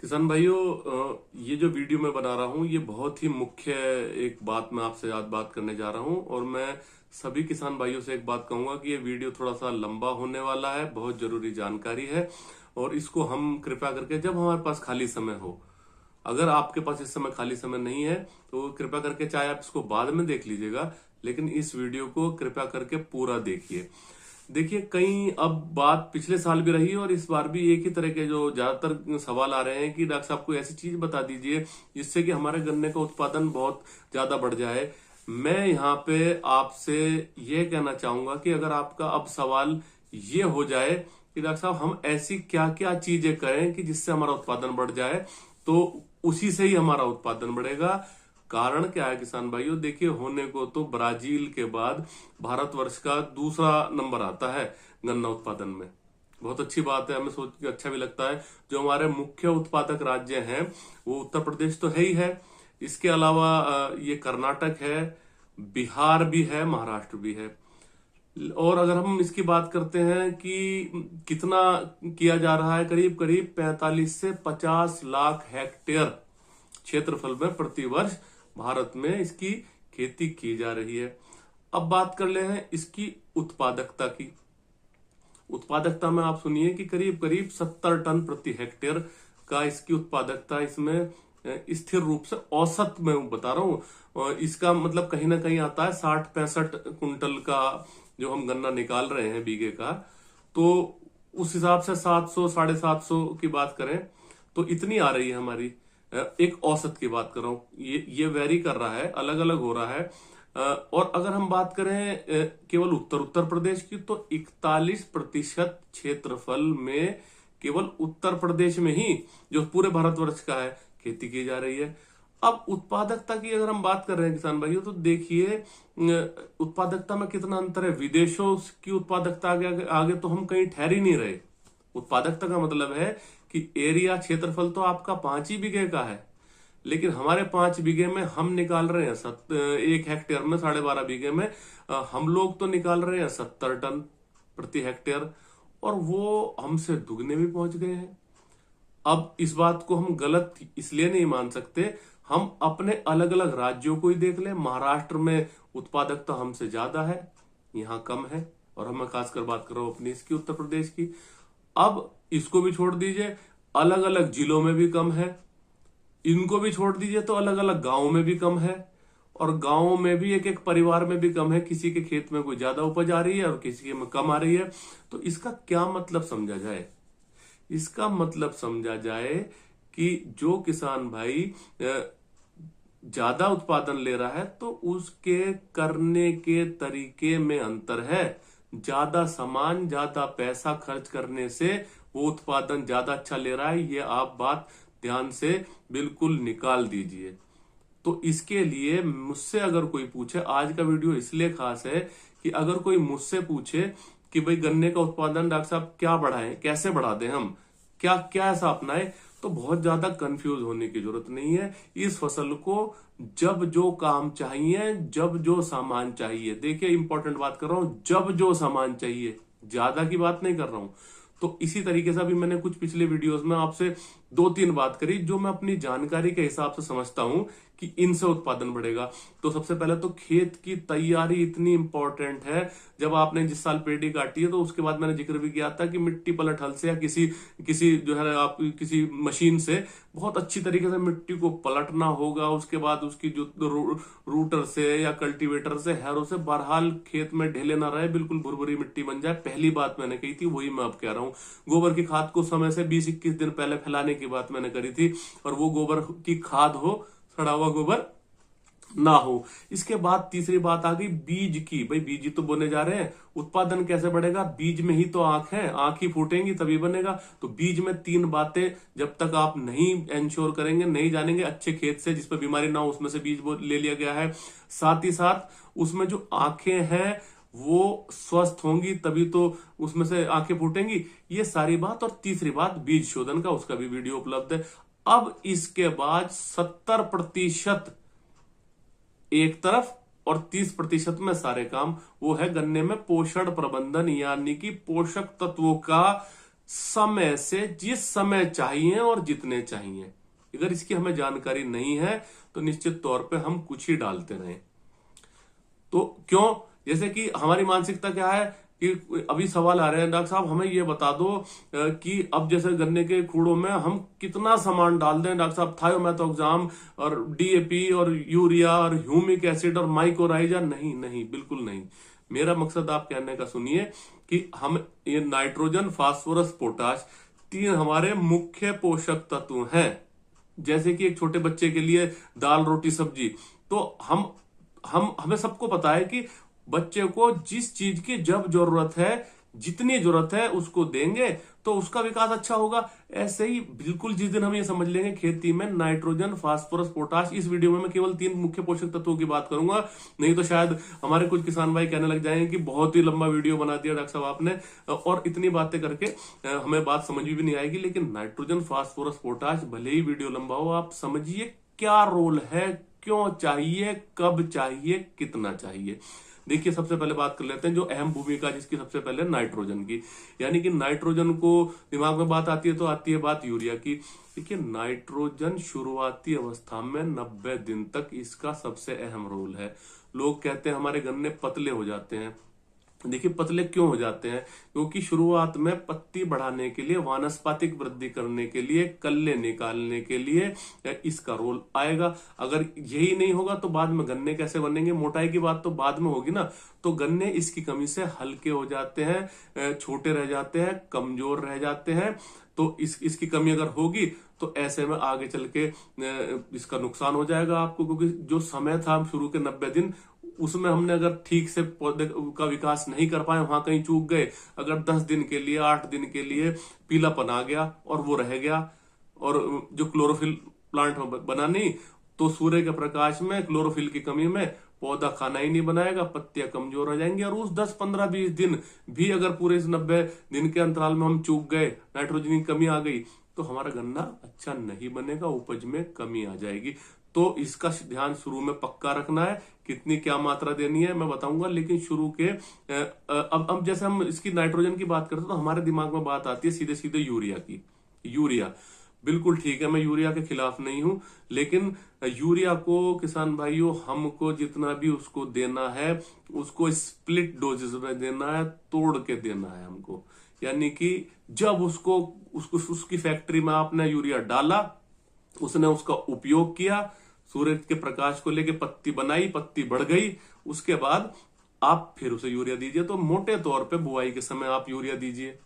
किसान भाइयों, ये जो वीडियो मैं बना रहा हूँ ये बहुत ही मुख्य एक बात मैं आपसे आज बात करने जा रहा हूँ। और मैं सभी किसान भाइयों से एक बात कहूंगा कि ये वीडियो थोड़ा सा लंबा होने वाला है, बहुत जरूरी जानकारी है। और इसको हम कृपया करके जब हमारे पास खाली समय हो, अगर आपके पास इस समय खाली समय नहीं है तो कृपया करके चाहे आप इसको बाद में देख लीजिएगा, लेकिन इस वीडियो को कृपया करके पूरा देखिए। देखिए, कई अब बात पिछले साल भी रही और इस बार भी एक ही तरह के जो ज्यादातर सवाल आ रहे हैं कि डॉक्टर साहब कोई ऐसी चीज बता दीजिए जिससे कि हमारे गन्ने का उत्पादन बहुत ज्यादा बढ़ जाए। मैं यहाँ पे आपसे ये कहना चाहूंगा कि अगर आपका अब सवाल ये हो जाए कि डॉक्टर साहब हम ऐसी क्या क्या चीजें करें कि जिससे हमारा उत्पादन बढ़ जाए, तो उसी से ही हमारा उत्पादन बढ़ेगा। कारण क्या है किसान भाइयों, देखिए, होने को तो ब्राजील के बाद भारतवर्ष का दूसरा नंबर आता है गन्ना उत्पादन में। बहुत अच्छी बात है, हमें सोच के अच्छा भी लगता है। जो हमारे मुख्य उत्पादक राज्य हैं वो उत्तर प्रदेश तो है ही है, इसके अलावा ये कर्नाटक है, बिहार भी है, महाराष्ट्र भी है। और अगर हम इसकी बात करते हैं कि कितना किया जा रहा है, करीब करीब 45 से 50 लाख हेक्टेयर क्षेत्रफल में प्रतिवर्ष भारत में इसकी खेती की जा रही है। अब बात कर ले हैं इसकी उत्पादकता की। उत्पादकता में आप सुनिए कि करीब करीब 70 टन प्रति हेक्टेयर का इसकी उत्पादकता इसमें स्थिर रूप से औसत में बता रहा हूं। और इसका मतलब कहीं ना कहीं आता है 60-65 कुंटल का जो हम गन्ना निकाल रहे हैं बीघे का। तो उस हिसाब से 700 750 की बात करें तो इतनी आ रही है हमारी। एक औसत की बात कर रहा हूं, ये वेरी कर रहा है, अलग अलग हो रहा है। और अगर हम बात करें केवल उत्तर प्रदेश की, तो 41% क्षेत्रफल में केवल उत्तर प्रदेश में ही, जो पूरे भारतवर्ष का है, खेती की जा रही है। अब उत्पादकता की अगर हम बात कर रहे हैं किसान भाइयों, तो देखिए उत्पादकता में कितना अंतर है। विदेशों की उत्पादकता आगे आगे तो हम कहीं ठहर ही नहीं रहे। उत्पादकता का मतलब है कि एरिया, क्षेत्रफल तो आपका 5 ही बीघे का है, लेकिन हमारे 5 बीघे में हम निकाल रहे हैं 1 हेक्टेयर में 12.5 बीघे में हम लोग तो निकाल रहे हैं 70 टन प्रति हेक्टेयर, और वो हमसे दुगने भी पहुंच गए हैं। अब इस बात को हम गलत इसलिए नहीं मान सकते, हम अपने अलग अलग राज्यों को ही देख लें। महाराष्ट्र में उत्पादकता हमसे ज्यादा है, यहाँ कम है। और हम खासकर बात कर रहा हूं अपनी इसकी, उत्तर प्रदेश की। अब इसको भी छोड़ दीजिए, अलग अलग जिलों में भी कम है। इनको भी छोड़ दीजिए तो अलग अलग गांवों में भी कम है, और गांवों में भी एक एक परिवार में भी कम है। किसी के खेत में कोई ज्यादा उपज आ रही है और किसी के में कम आ रही है। तो इसका क्या मतलब समझा जाए? इसका मतलब समझा जाए कि जो किसान भाई ज्यादा उत्पादन ले रहा है तो उसके करने के तरीके में अंतर है। ज्यादा सामान, ज्यादा पैसा खर्च करने से वो उत्पादन ज्यादा अच्छा ले रहा है, ये आप बात ध्यान से बिल्कुल निकाल दीजिए। तो इसके लिए मुझसे अगर कोई पूछे, आज का वीडियो इसलिए खास है कि अगर कोई मुझसे पूछे कि भाई गन्ने का उत्पादन डॉक्टर साहब क्या बढ़ाएं, कैसे बढ़ा दें, हम क्या क्या ऐसा अपनाएं, तो बहुत ज्यादा कंफ्यूज होने की जरूरत नहीं है। इस फसल को जब जो काम चाहिए, जब जो सामान चाहिए, देखिए इंपॉर्टेंट बात कर रहा हूं, जब जो सामान चाहिए, ज्यादा की बात नहीं कर रहा हूं। तो इसी तरीके से अभी मैंने कुछ पिछले वीडियोस में आपसे 2-3 बात करी जो मैं अपनी जानकारी के हिसाब से समझता हूं कि इनसे उत्पादन बढ़ेगा। तो सबसे पहले तो खेत की तैयारी इतनी इंपॉर्टेंट है। जब आपने जिस साल पेड़ी काटी है तो उसके बाद मैंने जिक्र भी किया था कि मिट्टी पलट हल से या किसी किसी जो है आप किसी मशीन से बहुत अच्छी तरीके से मिट्टी को पलटना होगा। उसके बाद उसकी जो रूटर से या कल्टीवेटर से, हैरों से, बहरहाल खेत में ढेले ना रहे, बिल्कुल भुरभुरी मिट्टी बन जाए। पहली बात मैंने कही थी, वही मैं अब कह रहा हूं। गोबर की खाद को समय से 20-21 दिन पहले फैलाने की बात मैंने करी थी, और वो गोबर की खाद हो, सड़ा हुआ गोबर ना हो। इसके बाद तीसरी बात आ गई बीज की। भाई बीज ही तो बोने जा रहे हैं, उत्पादन कैसे बढ़ेगा? बीज में ही तो आंख है, आंख ही फूटेंगी तभी बनेगा। तो बीज में 3 बातें जब तक आप नहीं इंश्योर करेंगे, नहीं जानेंगे अच्छे खेत से जिसपे बीमारी ना हो, उसमें से बीज ले लिया गया है। साथ ही साथ उसमें जो आंखें हैं वो स्वस्थ होंगी, तभी तो उसमें से आंखें फूटेंगी। ये सारी बात। और तीसरी बात बीज शोधन का, उसका भी वीडियो उपलब्ध है। अब इसके बाद 70% एक तरफ और 30% में सारे काम, वो है गन्ने में पोषण प्रबंधन, यानी कि पोषक तत्वों का समय से जिस समय चाहिए और जितने चाहिए। अगर इसकी हमें जानकारी नहीं है तो निश्चित तौर पे हम कुछ ही डालते रहें। तो क्यों, जैसे कि हमारी मानसिकता क्या है कि अभी सवाल आ रहे हैं, डॉक्टर साहब हमें ये बता दो कि अब जैसे गन्ने के खूड़ों में हम कितना सामान डाल दें डॉक्टर साहब, थायोमेथोक्साम और डीएपी और यूरिया और ह्यूमिक एसिड और माइकोराइजा। नहीं नहीं, बिल्कुल नहीं। मेरा मकसद आप कहने का सुनिए कि हम ये नाइट्रोजन, फास्फोरस, पोटाश, तीन हमारे मुख्य पोषक तत्व हैं। जैसे कि एक छोटे बच्चे के लिए दाल रोटी सब्जी, तो हमें सबको पता है कि बच्चे को जिस चीज की जब जरूरत है, जितनी जरूरत है उसको देंगे तो उसका विकास अच्छा होगा। ऐसे ही बिल्कुल जिस दिन हम ये समझ लेंगे खेती में नाइट्रोजन, फास्फोरस, पोटाश, इस वीडियो में मैं केवल 3 मुख्य पोषक तत्वों की बात करूंगा, नहीं तो शायद हमारे कुछ किसान भाई कहने लग जाएंगे कि बहुत ही लंबा वीडियो बना दिया डॉक्टर साहब आपने, और इतनी बातें करके हमें बात समझ भी नहीं आएगी। लेकिन नाइट्रोजन, फास्फोरस, पोटाश, भले ही वीडियो लंबा हो, आप समझिए क्या रोल है, क्यों चाहिए, कब चाहिए, कितना चाहिए। देखिए, सबसे पहले बात कर लेते हैं जो अहम भूमिका जिसकी, सबसे पहले नाइट्रोजन की। यानी कि नाइट्रोजन को दिमाग में बात आती है तो आती है बात यूरिया की। देखिए, नाइट्रोजन शुरुआती अवस्था में 90 दिन तक इसका सबसे अहम रोल है। लोग कहते हैं हमारे गन्ने पतले हो जाते हैं। देखिए, पतले क्यों हो जाते हैं? क्योंकि शुरुआत में पत्ती बढ़ाने के लिए, वानस्पतिक वृद्धि करने के लिए, कल्ले निकालने के लिए इसका रोल आएगा। अगर यही नहीं होगा तो बाद में गन्ने कैसे बनेंगे? मोटाई की बात तो बाद में होगी ना। तो गन्ने इसकी कमी से हल्के हो जाते हैं, छोटे रह जाते हैं, कमजोर रह जाते हैं। तो इसकी कमी अगर होगी तो ऐसे में आगे चल के इसका नुकसान हो जाएगा आपको, क्योंकि जो समय था शुरू के 90 दिन, उसमें हमने अगर ठीक से पौधे का विकास नहीं कर पाए, वहां कहीं चूक गए, अगर 10 दिन के लिए, 8 दिन के लिए पीलापन आ गया और वो रह गया, और जो क्लोरोफिल प्लांट में बना नहीं, तो सूर्य के प्रकाश में क्लोरोफिल की कमी में पौधा खाना ही नहीं बनाएगा, पत्तियां कमजोर हो जाएंगी। और उस 10, 15, 20 दिन भी अगर पूरे इस 90 दिन के अंतराल में हम चूक गए, नाइट्रोजन की कमी आ गई, तो हमारा गन्ना अच्छा नहीं बनेगा, उपज में कमी आ जाएगी। तो इसका ध्यान शुरू में पक्का रखना है। कितनी क्या मात्रा देनी है मैं बताऊंगा, लेकिन शुरू के अब जैसे हम इसकी नाइट्रोजन की बात करते हैं तो हमारे दिमाग में बात आती है सीधे सीधे यूरिया की। यूरिया बिल्कुल ठीक है, मैं यूरिया के खिलाफ नहीं हूं, लेकिन यूरिया को किसान भाइयों, हमको जितना भी उसको देना है उसको स्प्लिट डोजेस में देना है, तोड़ के देना है हमको। यानी कि जब उसको उसकी फैक्ट्री में आपने यूरिया डाला, उसने उसका उपयोग किया, सूरज के प्रकाश को लेके पत्ती बनाई, पत्ती बढ़ गई, उसके बाद आप फिर उसे यूरिया दीजिए। तो मोटे तौर पे बुआई के समय आप यूरिया दीजिए,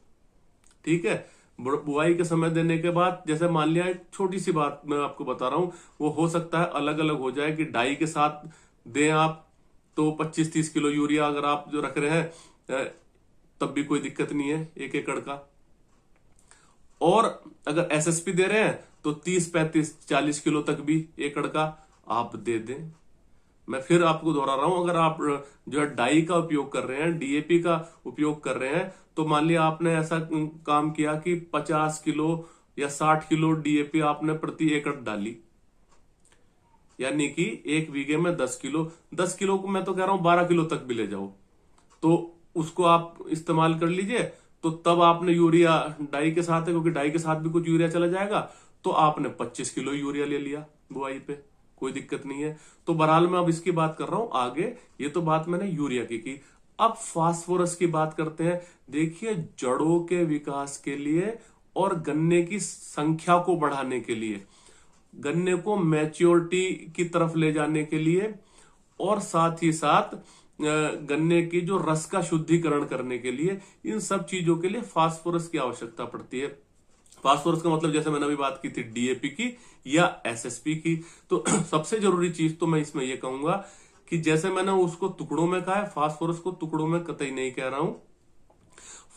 ठीक है। बुआई के समय देने के बाद, जैसे मान लिया, एक छोटी सी बात मैं आपको बता रहा हूं, वो हो सकता है अलग अलग हो जाए कि डाई के साथ दें आप, तो 25-30 किलो यूरिया अगर आप जो रख रहे हैं तब भी कोई दिक्कत नहीं है 1 एकड़ का। और अगर एसएसपी दे रहे हैं तो 30, 35, 40 किलो तक भी एकड़ का आप दे दें। मैं फिर आपको दोहरा रहा हूं, अगर आप जो है डाई का उपयोग कर रहे हैं, डीएपी का उपयोग कर रहे हैं, तो मान लिया आपने ऐसा काम किया कि 50 किलो या 60 किलो डीएपी आपने प्रति एकड़ डाली, यानी कि 1 बीघे में 10 किलो, 10 किलो को मैं तो कह रहा हूं 12 किलो तक भी ले जाओ, तो उसको आप इस्तेमाल कर लीजिए। तो तब आपने यूरिया डाई के साथ है, क्योंकि डाई के साथ भी कुछ यूरिया चला जाएगा, तो आपने 25 किलो यूरिया ले लिया बुआई पे, कोई दिक्कत नहीं है। तो बहरहाल मैं अब इसकी बात कर रहा हूं आगे, ये तो बात मैंने यूरिया की। अब फास्फोरस की बात करते हैं। देखिए, जड़ों के विकास के लिए और गन्ने की संख्या को बढ़ाने के लिए, गन्ने को मैच्योरिटी की तरफ ले जाने के लिए, और साथ ही साथ गन्ने की जो रस का शुद्धिकरण करने के लिए, इन सब चीजों के लिए फास्फोरस की आवश्यकता पड़ती है। फास्फोरस का मतलब जैसे मैंने अभी बात की थी डीएपी की या एसएसपी की। तो सबसे जरूरी चीज तो मैं इसमें यह कहूंगा कि जैसे मैंने उसको टुकड़ों में कहा है, फास्फोरस को टुकड़ों में कतई नहीं कह रहा हूं।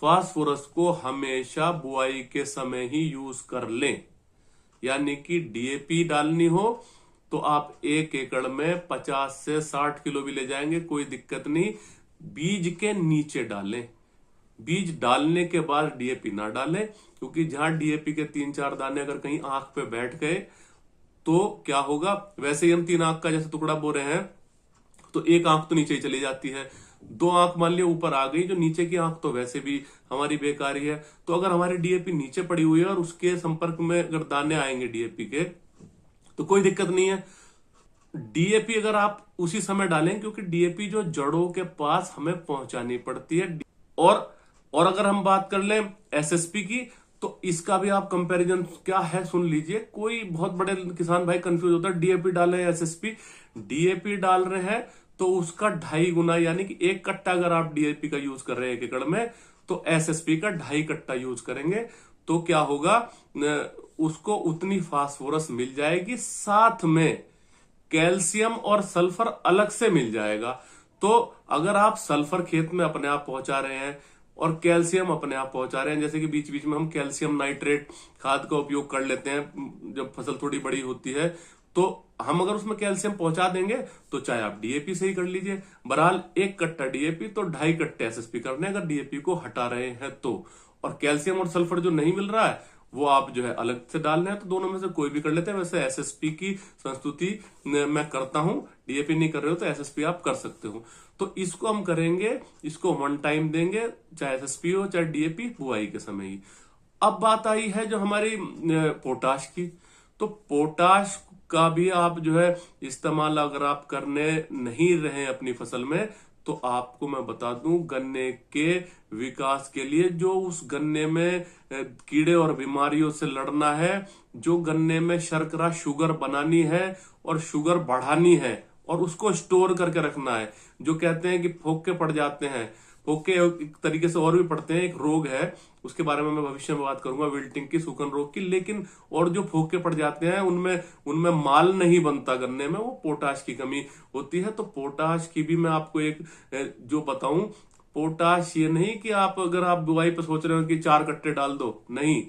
फास्फोरस को हमेशा बुआई के समय ही यूज कर लें। यानी कि डीएपी डालनी हो तो आप 1 एकड़ में 50 से 60 किलो भी ले जाएंगे, कोई दिक्कत नहीं। बीज के नीचे डालें, बीज डालने के बाद डीएपी ना डालें, क्योंकि जहां डीएपी के 3-4 दाने अगर कहीं आंख पे बैठ गए तो क्या होगा? वैसे ही हम 3 आंख का जैसे टुकड़ा बो रहे हैं तो एक आंख तो नीचे ही चली जाती है, 2 आंख मान लिया ऊपर आ गई, जो नीचे की आंख तो वैसे भी हमारी बेकारी है। तो अगर हमारी डीएपी नीचे पड़ी हुई है और उसके संपर्क में अगर दाने आएंगे डीएपी के, तो कोई दिक्कत नहीं है। डीएपी अगर आप उसी समय डालें, क्योंकि डीएपी जो जड़ों के पास हमें पहुंचानी पड़ती है। और अगर हम बात कर लें एसएसपी की, तो इसका भी आप कंपैरिजन क्या है सुन लीजिए। कोई बहुत बड़े किसान भाई कंफ्यूज होता है, डीएपी डाल रहे हैं एसएसपी, डीएपी डाल रहे हैं तो उसका 2.5 गुना, यानी कि 1 कट्टा अगर आप डीएपी का यूज कर रहे हैं 1 एकड़ में, तो एसएसपी का 2.5 कट्टा यूज करेंगे। तो क्या होगा, उसको उतनी फास्फोरस मिल जाएगी, साथ में कैल्शियम और सल्फर अलग से मिल जाएगा। तो अगर आप सल्फर खेत में अपने आप पहुंचा रहे हैं और कैल्शियम अपने आप पहुंचा रहे हैं, जैसे कि बीच बीच में हम कैल्शियम नाइट्रेट खाद का उपयोग कर लेते हैं जब फसल थोड़ी बड़ी होती है, तो हम अगर उसमें कैल्शियम पहुंचा देंगे, तो चाहे आप डीएपी से ही कर लीजिए। बहरहाल 1 कट्टा डीएपी तो 2.5 कट्टे एसएसपी करने, अगर डीएपी को हटा रहे हैं तो। और कैल्शियम और सल्फर जो नहीं मिल रहा है वो आप जो है अलग से डालना है, तो दोनों में से कोई भी कर लेते हैं। वैसे एसएसपी की संस्तुति मैं करता हूं, डीएपी नहीं कर रहे हो तो एसएसपी आप कर सकते हो। तो इसको हम करेंगे, इसको 1 टाइम देंगे, चाहे एसएसपी हो चाहे डीएपी, बुआई के समय ही। अब बात आई है जो हमारी पोटाश की, तो पोटाश का भी आप जो है इस्तेमाल अगर आप करने नहीं रहे अपनी फसल में, तो आपको मैं बता दूं, गन्ने के विकास के लिए, जो उस गन्ने में कीड़े और बीमारियों से लड़ना है, जो गन्ने में शर्करा शुगर बनानी है और शुगर बढ़ानी है और उसको स्टोर करके रखना है, जो कहते हैं कि फोके पड़ जाते हैं, फोके एक तरीके से और भी पड़ते हैं, एक रोग है, उसके बारे में मैं भविष्य में बात करूंगा, विल्टिंग की, सूखन रोग की। लेकिन और जो फोके पड़ जाते हैं उनमें माल नहीं बनता गन्ने में, वो पोटाश की कमी होती है। तो पोटाश की भी मैं आपको एक जो बताऊं, पोटाश ये नहीं कि आप अगर आप बुआई पे सोच रहे हो कि 4 कट्टे डाल दो, नहीं,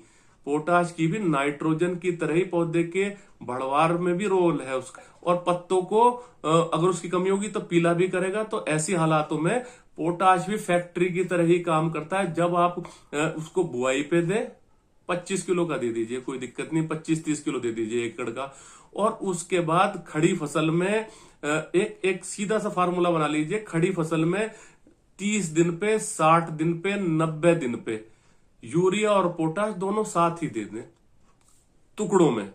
पोटाश की भी नाइट्रोजन की तरह ही पौधे के बढ़वार में भी रोल है उसका, और पत्तों को अगर उसकी कमी होगी तो पीला भी करेगा। तो ऐसी हालातों में पोटाश भी फैक्ट्री की तरह ही काम करता है। जब आप उसको बुआई पे दें, 25 किलो का दे दीजिए, कोई दिक्कत नहीं, 25-30 किलो दे दीजिए 1 एकड़ का। और उसके बाद खड़ी फसल में एक सीधा सा फार्मूला बना लीजिए, खड़ी फसल में 30 दिन पे, 60 दिन पे, 90 दिन पे यूरिया और पोटाश दोनों साथ ही दे दें टुकड़ों में।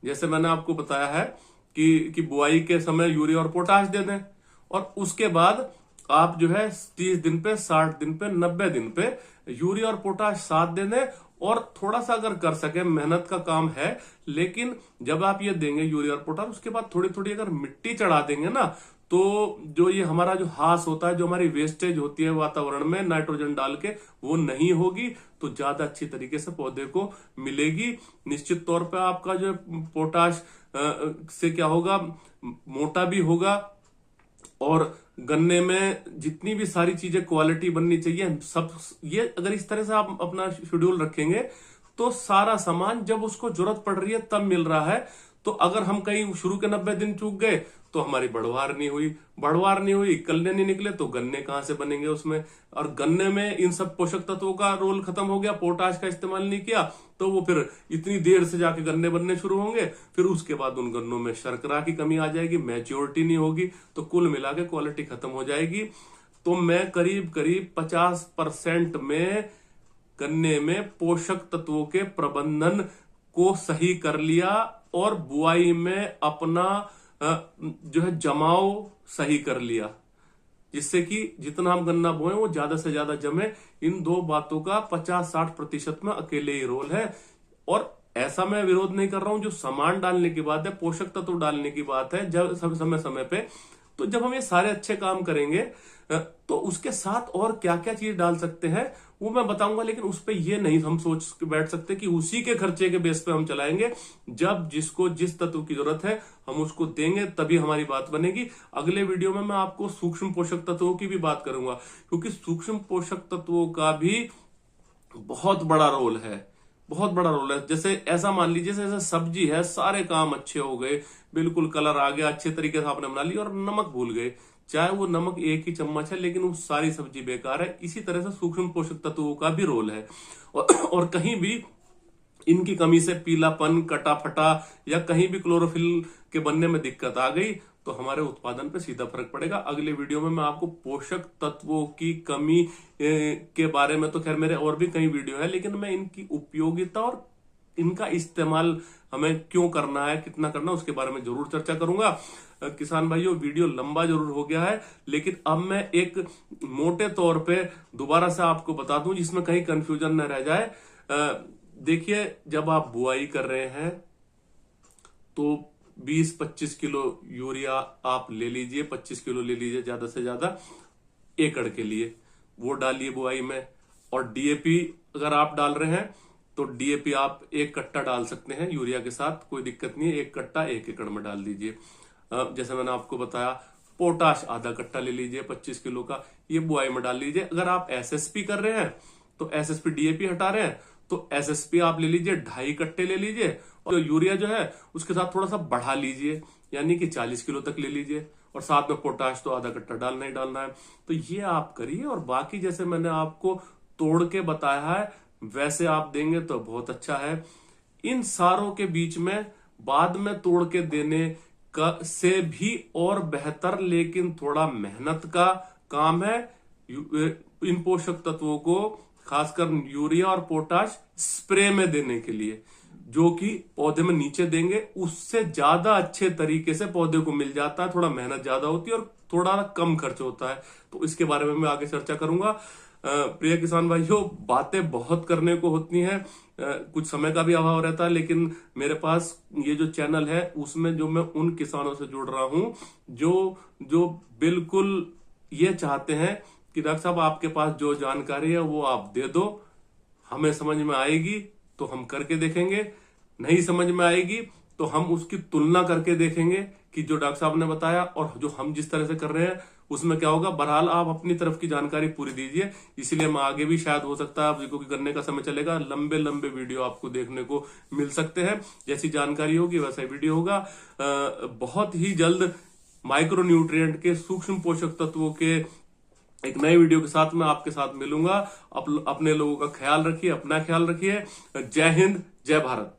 जैसे मैंने आपको बताया है कि बुआई के समय यूरिया और पोटाश दे दें, और उसके बाद आप जो है 30 दिन पे, 60 दिन पे, 90 दिन पे यूरिया और पोटाश साथ दे दें। और थोड़ा सा अगर कर सके, मेहनत का काम है, लेकिन जब आप ये देंगे यूरिया और पोटाश, उसके बाद थोड़ी थोड़ी अगर मिट्टी चढ़ा देंगे ना, तो जो ये हमारा जो हास होता है, जो हमारी वेस्टेज होती है वातावरण में नाइट्रोजन डाल के, वो नहीं होगी, तो ज्यादा अच्छी तरीके से पौधे को मिलेगी। निश्चित तौर पे आपका जो पोटाश से क्या होगा, मोटा भी होगा, और गन्ने में जितनी भी सारी चीजें क्वालिटी बननी चाहिए सब, ये अगर इस तरह से आप अपना शेड्यूल रखेंगे, तो सारा सामान जब उसको जरूरत पड़ रही है तब मिल रहा है। तो अगर हम कहीं शुरू के 90 दिन चूक गए तो हमारी बढ़वार नहीं हुई, कल्ले नहीं निकले, तो गन्ने कहां से बनेंगे उसमें। और गन्ने में इन सब पोषक तत्वों का रोल खत्म हो गया, पोटाश का इस्तेमाल नहीं किया, तो वो फिर इतनी देर से जाके गन्ने बनने शुरू होंगे, फिर उसके बाद उन गन्नों में शर्करा की कमी आ जाएगी, मैच्योरिटी नहीं होगी, तो कुल मिला के क्वालिटी खत्म हो जाएगी। तो मैं करीब करीब 50% में गन्ने में पोषक तत्वों के प्रबंधन को सही कर लिया, और बुआई में अपना जो है जमाव सही कर लिया, जिससे कि जितना हम गन्ना बोए वो ज्यादा से ज्यादा जमे। इन 2 बातों का 50-60% में अकेले ही रोल है। और ऐसा मैं विरोध नहीं कर रहा हूं, जो सामान डालने की बात है, पोषक तत्व डालने की बात है, जब समय समय पे, तो जब हम ये सारे अच्छे काम करेंगे, तो उसके साथ और क्या क्या चीज डाल सकते हैं वो मैं बताऊंगा। लेकिन उस पे ये नहीं हम सोच के बैठ सकते कि उसी के खर्चे के बेस पे हम चलाएंगे। जब जिसको जिस तत्व की जरूरत है हम उसको देंगे, तभी हमारी बात बनेगी। अगले वीडियो में मैं आपको सूक्ष्म पोषक तत्वों की भी बात करूंगा, क्योंकि सूक्ष्म पोषक तत्वों का भी बहुत बड़ा रोल है, बहुत बड़ा रोल है। जैसे ऐसा मान लीजिए, जैसे सब्जी है, सारे काम अच्छे हो गए, बिल्कुल कलर आ गया, अच्छे तरीके से आपने बना ली, और नमक भूल गए, चाहे वो नमक 1 ही चम्मच है, लेकिन वो सारी सब्जी बेकार है। इसी तरह से सूक्ष्म पोषक तत्वों का भी रोल है। और कहीं भी इनकी कमी से पीलापन, कटा फटा, या कहीं भी क्लोरोफिल के बनने में दिक्कत आ गई, तो तो हमारे उत्पादन पे सीधा फर्क पड़ेगा। अगले वीडियो में मैं आपको पोषक तत्वों की कमी के बारे में, तो खैर मेरे और भी कई वीडियो है, लेकिन मैं इनकी उपयोगिता और इनका इस्तेमाल हमें क्यों करना है, कितना करना है, उसके बारे में जरूर चर्चा करूंगा। किसान भाइयों, वीडियो लंबा जरूर हो गया है, लेकिन अब मैं एक मोटे तौर पे दोबारा से आपको बता दूं जिसमें कहीं कंफ्यूजन न रह जाए। देखिए, जब आप बुआई कर रहे हैं तो 20-25 किलो यूरिया आप ले लीजिए, 25 किलो ले लीजिए ज्यादा से ज्यादा एकड़ के लिए, वो डालिए बुआई में। और डीएपी अगर आप डाल रहे हैं तो डीएपी आप 1 कट्टा डाल सकते हैं यूरिया के साथ, कोई दिक्कत नहीं है। 1 कट्टा 1 एकड़ में डाल दीजिए। जैसे मैंने आपको बताया, पोटाश आधा कट्टा ले लीजिए 25 किलो का, ये बुआई में डाल लीजिए। अगर आप एसएसपी कर रहे हैं तो एसएसपी डीएपी हटा रहे हैं तो एसएसपी आप ले लीजिए 2.5 कट्टे ले लीजिए, और यूरिया जो है उसके साथ थोड़ा सा बढ़ा लीजिए, यानी कि 40 किलो तक ले लीजिए। और साथ में पोटाश तो आधा कट्टा डालना ही डालना है। तो ये आप करिए, और बाकी जैसे मैंने आपको तोड़ के बताया है वैसे आप देंगे तो बहुत अच्छा है। इन सारों के बीच में बाद में तोड़ के देने का से भी और बेहतर, लेकिन थोड़ा मेहनत का काम है, इन पोषक तत्वों को खासकर यूरिया और पोटाश स्प्रे में देने के लिए, जो कि पौधे में नीचे देंगे, उससे ज्यादा अच्छे तरीके से पौधे को मिल जाता है। थोड़ा मेहनत ज्यादा होती है और थोड़ा कम खर्च होता है। तो इसके बारे में मैं आगे चर्चा करूंगा। प्रिय किसान भाइयों, बातें बहुत करने को होती हैं, कुछ समय का भी अभाव रहता है, लेकिन मेरे पास ये जो चैनल है उसमें जो मैं उन किसानों से जुड़ रहा हूं जो बिल्कुल ये चाहते हैं कि डॉक्टर साहब आपके पास जो जानकारी है वो आप दे दो, हमें समझ में आएगी तो हम करके देखेंगे, नहीं समझ में आएगी तो हम उसकी तुलना करके देखेंगे कि जो डॉक्टर साहब ने बताया और जो हम जिस तरह से कर रहे हैं उसमें क्या होगा। बहरहाल आप अपनी तरफ की जानकारी पूरी दीजिए, इसलिए मैं आगे भी शायद हो सकता है आप जिनको करने का समय चलेगा, लंबे लंबे वीडियो आपको देखने को मिल सकते हैं। जैसी जानकारी होगी वैसा वीडियो होगा। बहुत ही जल्द माइक्रो न्यूट्रिएंट के, सूक्ष्म पोषक तत्वों के एक नए वीडियो के साथ मैं आपके साथ मिलूंगा। अपने लोगों का ख्याल रखिए, अपना ख्याल रखिए। जय हिंद, जय भारत।